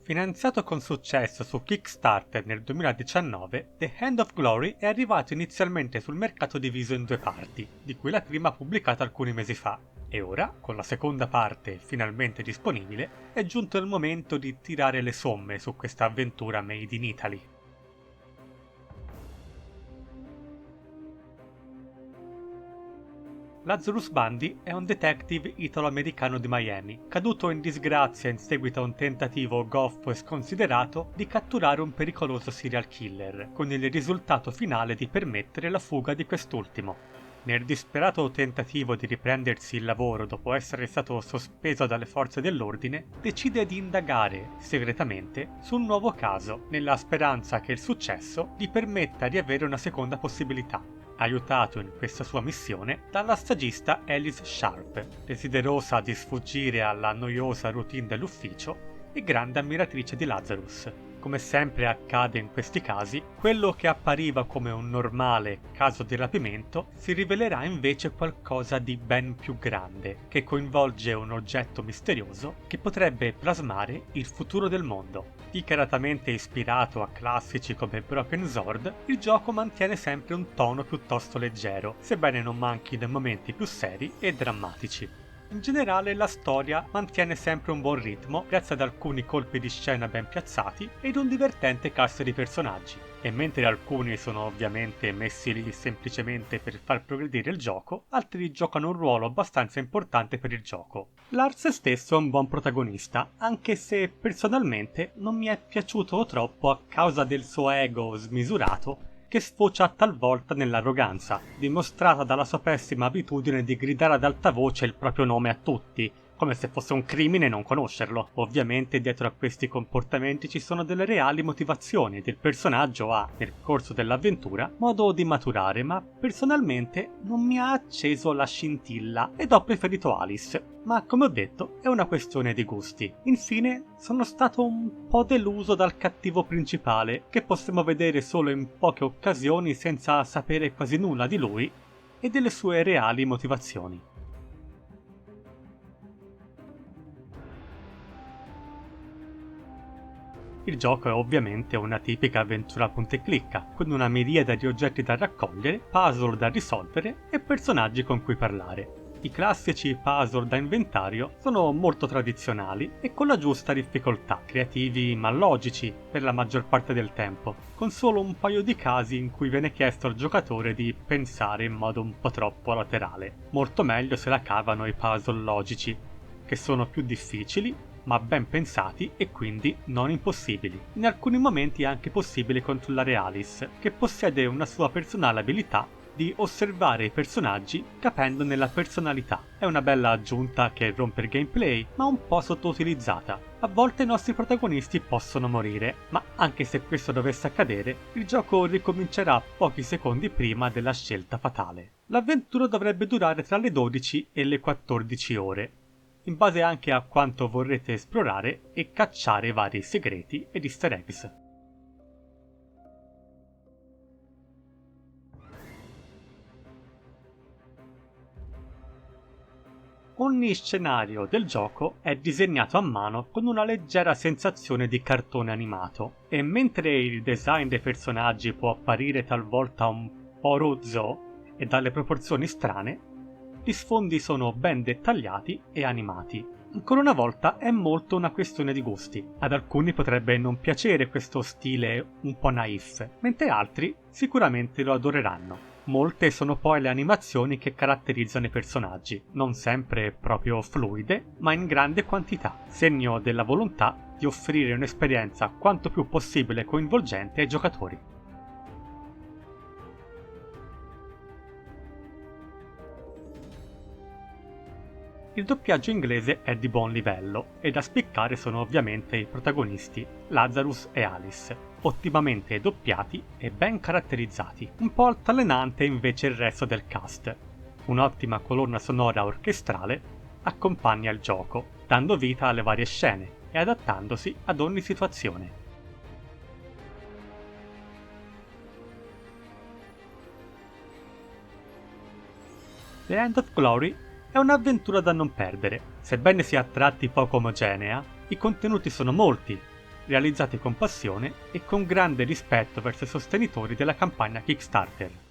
Finanziato con successo su Kickstarter nel 2019, The Hand of Glory è arrivato inizialmente sul mercato diviso in due parti, di cui la prima pubblicata alcuni mesi fa, e ora, con la seconda parte finalmente disponibile, è giunto il momento di tirare le somme su questa avventura made in Italy. Lazarus Bundy è un detective italo-americano di Miami, caduto in disgrazia in seguito a un tentativo goffo e sconsiderato di catturare un pericoloso serial killer, con il risultato finale di permettere la fuga di quest'ultimo. Nel disperato tentativo di riprendersi il lavoro dopo essere stato sospeso dalle forze dell'ordine, decide di indagare, segretamente, su un nuovo caso, nella speranza che il successo gli permetta di avere una seconda possibilità. Aiutato in questa sua missione dalla stagista Alice Sharp, desiderosa di sfuggire alla noiosa routine dell'ufficio e grande ammiratrice di Lazarus. Come sempre accade in questi casi, quello che appariva come un normale caso di rapimento si rivelerà invece qualcosa di ben più grande, che coinvolge un oggetto misterioso che potrebbe plasmare il futuro del mondo. Dichiaratamente ispirato a classici come Broken Sword, il gioco mantiene sempre un tono piuttosto leggero, sebbene non manchi dei momenti più seri e drammatici. In generale la storia mantiene sempre un buon ritmo grazie ad alcuni colpi di scena ben piazzati ed un divertente cast di personaggi, e mentre alcuni sono ovviamente messi lì semplicemente per far progredire il gioco, altri giocano un ruolo abbastanza importante per il gioco. Lars stesso è un buon protagonista, anche se personalmente non mi è piaciuto troppo a causa del suo ego smisurato che sfocia talvolta nell'arroganza, dimostrata dalla sua pessima abitudine di gridare ad alta voce il proprio nome a tutti, come se fosse un crimine non conoscerlo. Ovviamente dietro a questi comportamenti ci sono delle reali motivazioni ed il personaggio ha, nel corso dell'avventura, modo di maturare, ma personalmente non mi ha acceso la scintilla ed ho preferito Alice. Ma come ho detto, è una questione di gusti. Infine, sono stato un po' deluso dal cattivo principale, che possiamo vedere solo in poche occasioni senza sapere quasi nulla di lui e delle sue reali motivazioni. Il gioco è ovviamente una tipica avventura punta e clicca, con una miriade di oggetti da raccogliere, puzzle da risolvere e personaggi con cui parlare. I classici puzzle da inventario sono molto tradizionali e con la giusta difficoltà, creativi ma logici per la maggior parte del tempo, con solo un paio di casi in cui viene chiesto al giocatore di pensare in modo un po' troppo laterale. Molto meglio se la cavano i puzzle logici, che sono più difficili ma ben pensati e quindi non impossibili. In alcuni momenti è anche possibile controllare Alice, che possiede una sua personale abilità di osservare i personaggi capendone la personalità. È una bella aggiunta che rompe il gameplay, ma un po' sottoutilizzata. A volte i nostri protagonisti possono morire, ma anche se questo dovesse accadere, il gioco ricomincerà pochi secondi prima della scelta fatale. L'avventura dovrebbe durare tra le 12 e le 14 ore, in base anche a quanto vorrete esplorare e cacciare vari segreti ed easter eggs. Ogni scenario del gioco è disegnato a mano con una leggera sensazione di cartone animato, e mentre il design dei personaggi può apparire talvolta un po' rozzo e dalle proporzioni strane, gli sfondi sono ben dettagliati e animati. Ancora una volta è molto una questione di gusti. Ad alcuni potrebbe non piacere questo stile un po' naif, mentre altri sicuramente lo adoreranno. Molte sono poi le animazioni che caratterizzano i personaggi, non sempre proprio fluide, ma in grande quantità, segno della volontà di offrire un'esperienza quanto più possibile coinvolgente ai giocatori. Il doppiaggio inglese è di buon livello e da spiccare sono ovviamente i protagonisti Lazarus e Alice, ottimamente doppiati e ben caratterizzati. Un po' altalenante invece il resto del cast. Un'ottima colonna sonora orchestrale accompagna il gioco, dando vita alle varie scene e adattandosi ad ogni situazione. The End of Glory è un'avventura da non perdere. Sebbene sia a tratti poco omogenea, i contenuti sono molti realizzati con passione e con grande rispetto verso i sostenitori della campagna Kickstarter.